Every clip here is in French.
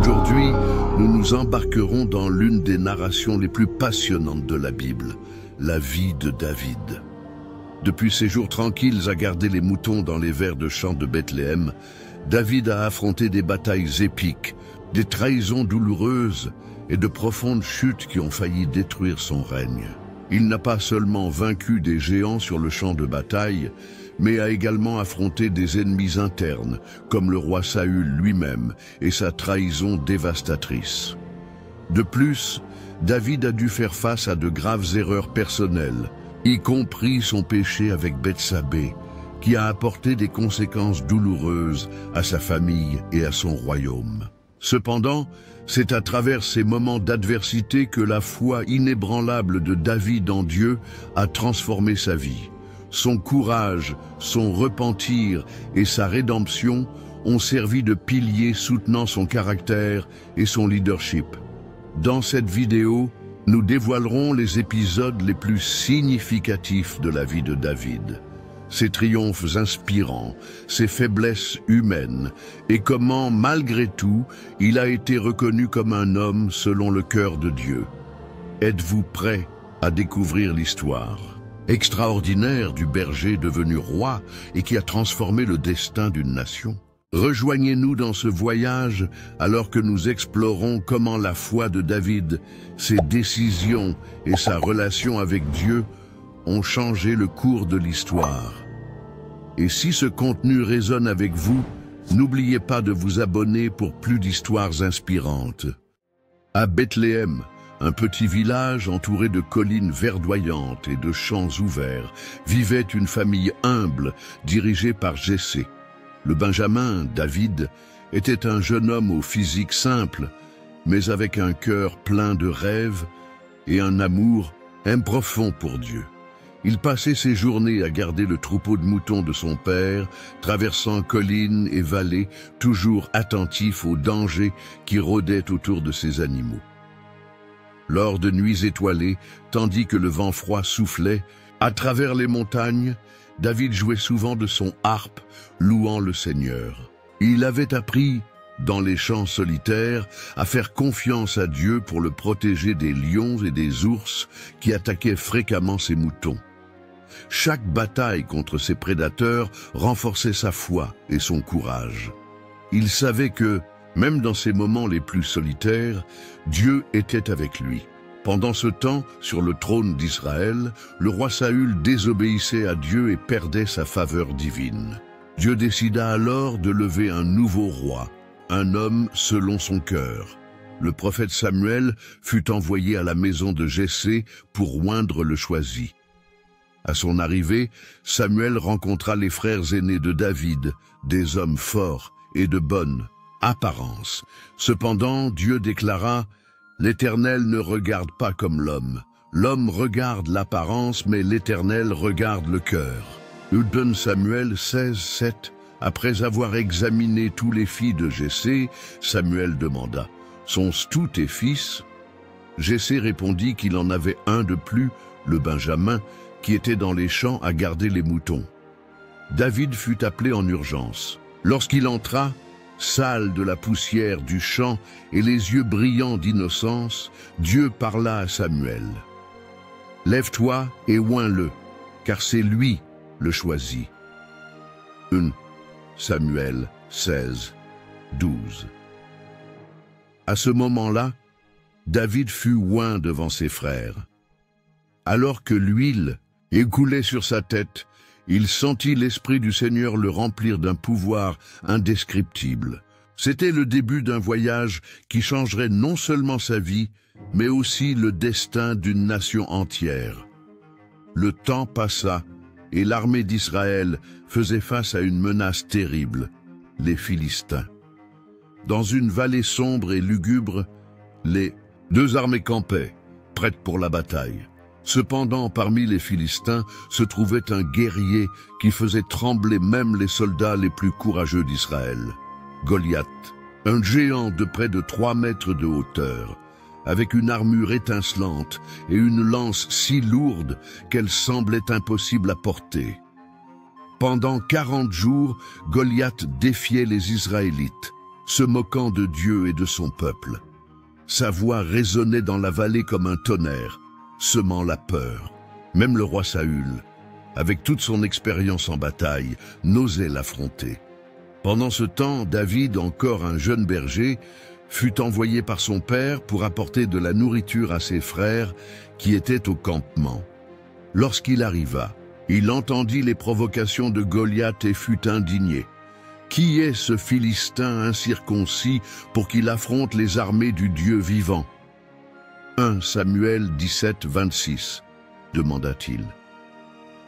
Aujourd'hui, nous nous embarquerons dans l'une des narrations les plus passionnantes de la Bible, la vie de David. Depuis ses jours tranquilles à garder les moutons dans les verts de champs de Bethléem, David a affronté des batailles épiques, des trahisons douloureuses et de profondes chutes qui ont failli détruire son règne. Il n'a pas seulement vaincu des géants sur le champ de bataille, mais a également affronté des ennemis internes, comme le roi Saül lui-même et sa trahison dévastatrice. De plus, David a dû faire face à de graves erreurs personnelles, y compris son péché avec Bethsabée, qui a apporté des conséquences douloureuses à sa famille et à son royaume. Cependant, c'est à travers ces moments d'adversité que la foi inébranlable de David en Dieu a transformé sa vie. Son courage, son repentir et sa rédemption ont servi de piliers soutenant son caractère et son leadership. Dans cette vidéo, nous dévoilerons les épisodes les plus significatifs de la vie de David, ses triomphes inspirants, ses faiblesses humaines, et comment, malgré tout, il a été reconnu comme un homme selon le cœur de Dieu. Êtes-vous prêts à découvrir l'histoire extraordinaire du berger devenu roi et qui a transformé le destin d'une nation? Rejoignez-nous dans ce voyage alors que nous explorons comment la foi de David, ses décisions et sa relation avec Dieu ont changé le cours de l'histoire. Et si ce contenu résonne avec vous, n'oubliez pas de vous abonner pour plus d'histoires inspirantes. À Bethléem, un petit village entouré de collines verdoyantes et de champs ouverts, vivait une famille humble dirigée par Jessé. Le Benjamin, David, était un jeune homme au physique simple, mais avec un cœur plein de rêves et un amour profond pour Dieu. Il passait ses journées à garder le troupeau de moutons de son père, traversant collines et vallées, toujours attentif aux dangers qui rôdaient autour de ces animaux. Lors de nuits étoilées, tandis que le vent froid soufflait, à travers les montagnes, David jouait souvent de son harpe, louant le Seigneur. Il avait appris, dans les champs solitaires, à faire confiance à Dieu pour le protéger des lions et des ours qui attaquaient fréquemment ses moutons. Chaque bataille contre ses prédateurs renforçait sa foi et son courage. Il savait que, même dans ses moments les plus solitaires, Dieu était avec lui. Pendant ce temps, sur le trône d'Israël, le roi Saül désobéissait à Dieu et perdait sa faveur divine. Dieu décida alors de lever un nouveau roi, un homme selon son cœur. Le prophète Samuel fut envoyé à la maison de Jessé pour oindre le choisi. À son arrivée, Samuel rencontra les frères aînés de David, des hommes forts et de bonne apparence. Cependant, Dieu déclara: « L'Éternel ne regarde pas comme l'homme. L'homme regarde l'apparence, mais l'Éternel regarde le cœur. » 2 Samuel 16:7. Après avoir examiné tous les fils de Jessé, Samuel demanda: « Sont-ce tous tes fils ?» Jessé répondit qu'il en avait un de plus, le Benjamin, qui était dans les champs à garder les moutons. David fut appelé en urgence. Lorsqu'il entra, sale de la poussière du champ et les yeux brillants d'innocence, Dieu parla à Samuel. « Lève-toi et oins-le, car c'est lui le choisi. » 1 Samuel 16:12. À ce moment-là, David fut oint devant ses frères. Alors que l'huile écoulait sur sa tête, il sentit l'Esprit du Seigneur le remplir d'un pouvoir indescriptible. C'était le début d'un voyage qui changerait non seulement sa vie, mais aussi le destin d'une nation entière. Le temps passa et l'armée d'Israël faisait face à une menace terrible, les Philistins. Dans une vallée sombre et lugubre, les deux armées campaient, prêtes pour la bataille. Cependant, parmi les Philistins se trouvait un guerrier qui faisait trembler même les soldats les plus courageux d'Israël. Goliath, un géant de près de 3 mètres de hauteur, avec une armure étincelante et une lance si lourde qu'elle semblait impossible à porter. Pendant 40 jours, Goliath défiait les Israélites. se moquant de Dieu et de son peuple. Sa voix résonnait dans la vallée comme un tonnerre, semant la peur. Même le roi Saül, avec toute son expérience en bataille, n'osait l'affronter. Pendant ce temps, David, encore un jeune berger, fut envoyé par son père pour apporter de la nourriture à ses frères qui étaient au campement. Lorsqu'il arriva, il entendit les provocations de Goliath et fut indigné. Qui est ce Philistin incirconcis pour qu'il affronte les armées du Dieu vivant? 1 Samuel 17, 26, demanda-t-il.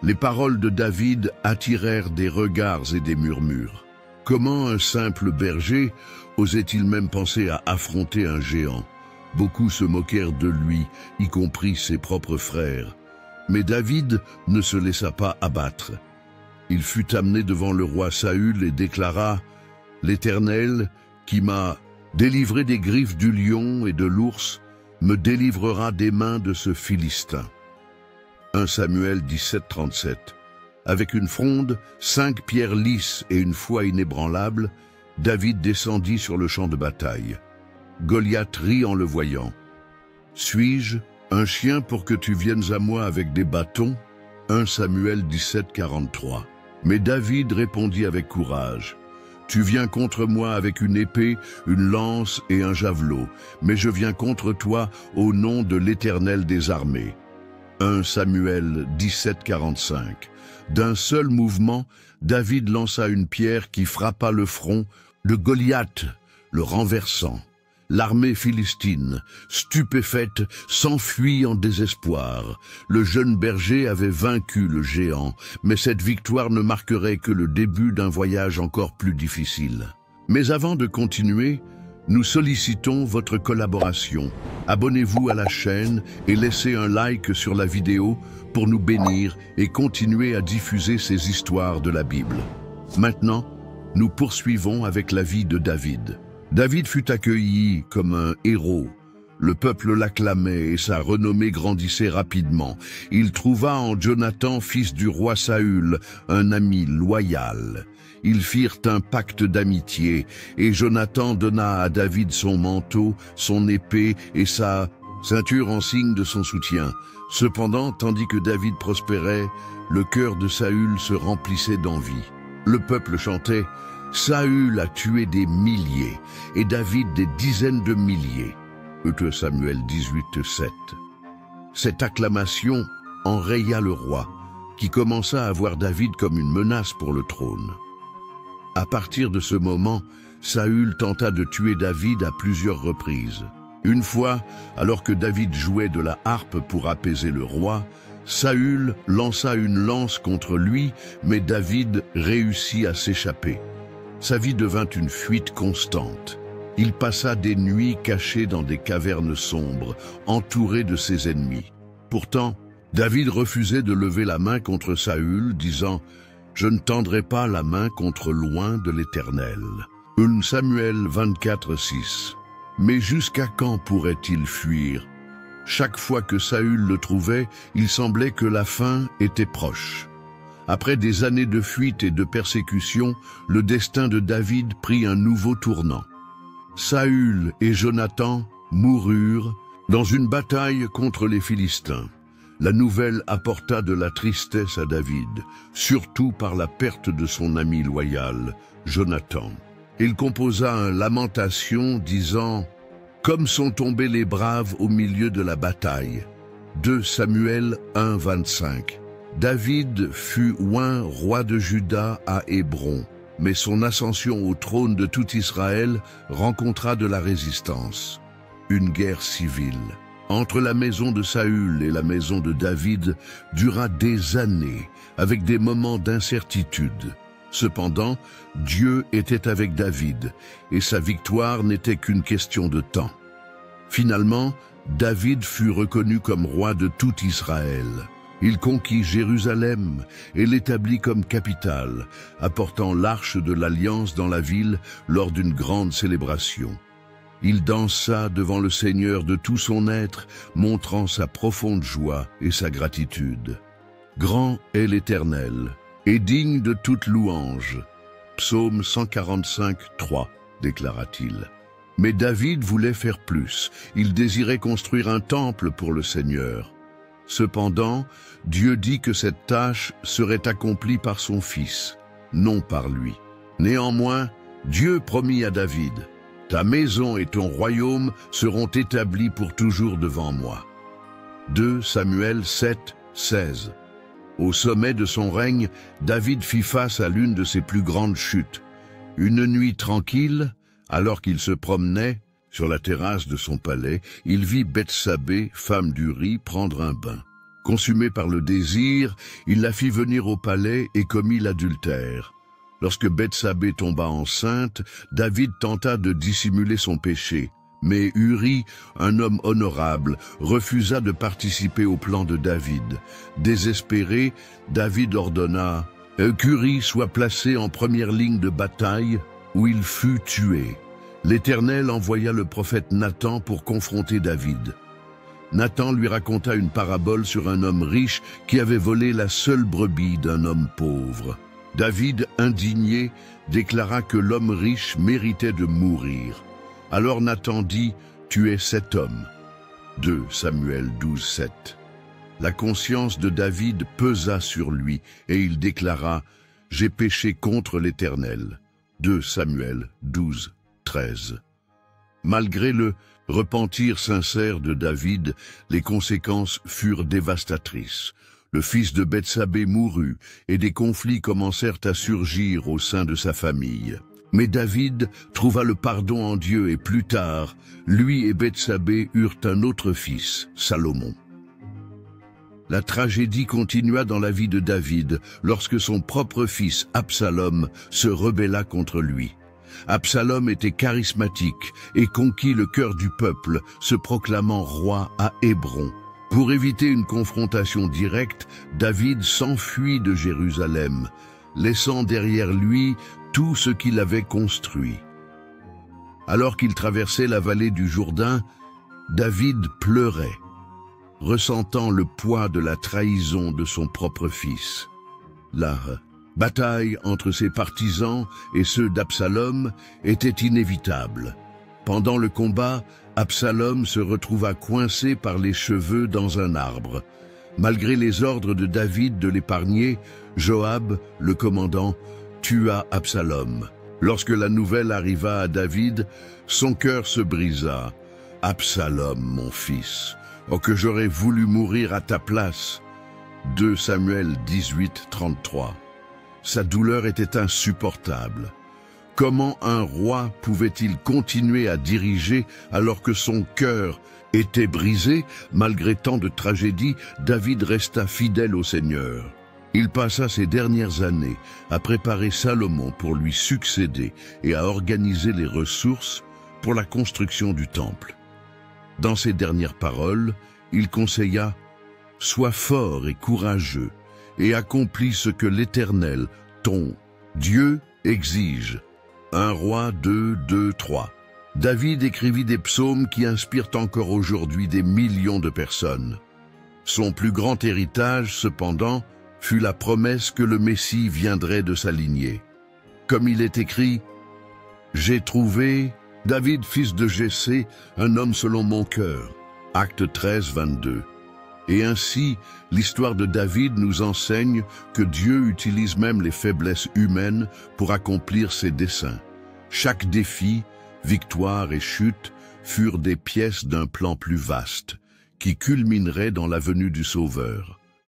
Les paroles de David attirèrent des regards et des murmures. Comment un simple berger osait-il même penser à affronter un géant? Beaucoup se moquèrent de lui, y compris ses propres frères. Mais David ne se laissa pas abattre. Il fut amené devant le roi Saül et déclara « L'Éternel, qui m'a délivré des griffes du lion et de l'ours, me délivrera des mains de ce Philistin. » 1 Samuel 17, 37. Avec une fronde, 5 pierres lisses et une foi inébranlable, David descendit sur le champ de bataille. Goliath rit en le voyant. « Suis-je un chien pour que tu viennes à moi avec des bâtons ?» 1 Samuel 17, 43. Mais David répondit avec courage. « Tu viens contre moi avec une épée, une lance et un javelot, mais je viens contre toi au nom de l'Éternel des armées. » 1 Samuel 17, 45. D'un seul mouvement, David lança une pierre qui frappa le front de Goliath, le renversant. L'armée philistine, stupéfaite, s'enfuit en désespoir. Le jeune berger avait vaincu le géant, mais cette victoire ne marquerait que le début d'un voyage encore plus difficile. Mais avant de continuer, nous sollicitons votre collaboration. Abonnez-vous à la chaîne et laissez un like sur la vidéo pour nous bénir et continuer à diffuser ces histoires de la Bible. Maintenant, nous poursuivons avec la vie de David. David fut accueilli comme un héros. Le peuple l'acclamait et sa renommée grandissait rapidement. Il trouva en Jonathan, fils du roi Saül, un ami loyal. Ils firent un pacte d'amitié et Jonathan donna à David son manteau, son épée et sa ceinture en signe de son soutien. Cependant, tandis que David prospérait, le cœur de Saül se remplissait d'envie. Le peuple chantait « Saül a tué des milliers et David des dizaines de milliers » 2 Samuel 18, 7. Cette acclamation enraya le roi, qui commença à voir David comme une menace pour le trône. À partir de ce moment, Saül tenta de tuer David à plusieurs reprises. Une fois, alors que David jouait de la harpe pour apaiser le roi, Saül lança une lance contre lui, mais David réussit à s'échapper. Sa vie devint une fuite constante. Il passa des nuits cachées dans des cavernes sombres, entouré de ses ennemis. Pourtant, David refusait de lever la main contre Saül, disant « Je ne tendrai pas la main contre loin de l'Éternel. » 1 Samuel 24, 6. Mais jusqu'à quand pourrait-il fuir? Chaque fois que Saül le trouvait, il semblait que la fin était proche. Après des années de fuite et de persécution, le destin de David prit un nouveau tournant. Saül et Jonathan moururent dans une bataille contre les Philistins. La nouvelle apporta de la tristesse à David, surtout par la perte de son ami loyal, Jonathan. Il composa un lamentation disant « Comme sont tombés les braves au milieu de la bataille » 2 Samuel 1, 25. David fut oint roi de Juda à Hébron, mais son ascension au trône de tout Israël rencontra de la résistance. Une guerre civile entre la maison de Saül et la maison de David dura des années, avec des moments d'incertitude. Cependant, Dieu était avec David, et sa victoire n'était qu'une question de temps. Finalement, David fut reconnu comme roi de tout Israël. Il conquit Jérusalem et l'établit comme capitale, apportant l'arche de l'Alliance dans la ville lors d'une grande célébration. Il dansa devant le Seigneur de tout son être, montrant sa profonde joie et sa gratitude. Grand est l'Éternel, et digne de toute louange. Psaume 145, 3. déclara-t-il. Mais David voulait faire plus. Il désirait construire un temple pour le Seigneur. Cependant, Dieu dit que cette tâche serait accomplie par son fils, non par lui. Néanmoins, Dieu promit à David, « Ta maison et ton royaume seront établis pour toujours devant moi. » 2 Samuel 7, 16. Au sommet de son règne, David fit face à l'une de ses plus grandes chutes. Une nuit tranquille, alors qu'il se promenait sur la terrasse de son palais, il vit Bethsabée, femme d'Uri, prendre un bain. Consumé par le désir, il la fit venir au palais et commit l'adultère. Lorsque Bethsabée tomba enceinte, David tenta de dissimuler son péché. Mais Uri, un homme honorable, refusa de participer au plan de David. Désespéré, David ordonna qu'Uri soit placé en première ligne de bataille, où il fut tué. L'Éternel envoya le prophète Nathan pour confronter David. Nathan lui raconta une parabole sur un homme riche qui avait volé la seule brebis d'un homme pauvre. David, indigné, déclara que l'homme riche méritait de mourir. Alors Nathan dit, « Tuez cet homme. » 2 Samuel 12, 7. La conscience de David pesa sur lui et il déclara, « J'ai péché contre l'Éternel. » 2 Samuel 12, 13. Malgré le repentir sincère de David, les conséquences furent dévastatrices. Le fils de Bethsabée mourut et des conflits commencèrent à surgir au sein de sa famille. Mais David trouva le pardon en Dieu et plus tard, lui et Bethsabée eurent un autre fils, Salomon. La tragédie continua dans la vie de David lorsque son propre fils, Absalom, se rebella contre lui. Absalom était charismatique et conquit le cœur du peuple, se proclamant roi à Hébron. Pour éviter une confrontation directe, David s'enfuit de Jérusalem, laissant derrière lui tout ce qu'il avait construit. Alors qu'il traversait la vallée du Jourdain, David pleurait, ressentant le poids de la trahison de son propre fils. La bataille entre ses partisans et ceux d'Absalom était inévitable. Pendant le combat, Absalom se retrouva coincé par les cheveux dans un arbre. Malgré les ordres de David de l'épargner, Joab, le commandant, tua Absalom. Lorsque la nouvelle arriva à David, son cœur se brisa. « Absalom, mon fils, oh que j'aurais voulu mourir à ta place !» 2 Samuel 18, 33. Sa douleur était insupportable. Comment un roi pouvait-il continuer à diriger alors que son cœur était brisé? Malgré tant de tragédies, David resta fidèle au Seigneur. Il passa ses dernières années à préparer Salomon pour lui succéder et à organiser les ressources pour la construction du temple. Dans ses dernières paroles, il conseilla « Sois fort et courageux et accomplis ce que l'Éternel, ton Dieu, exige. » 1 Roi 2, 2, 3. David écrivit des psaumes qui inspirent encore aujourd'hui des millions de personnes. Son plus grand héritage, cependant, fut la promesse que le Messie viendrait de sa lignée. Comme il est écrit, « J'ai trouvé David, fils de Jessé, un homme selon mon cœur. » Acte 13, 22. Et ainsi, l'histoire de David nous enseigne que Dieu utilise même les faiblesses humaines pour accomplir ses desseins. Chaque défi, victoire et chute furent des pièces d'un plan plus vaste, qui culminerait dans la venue du Sauveur.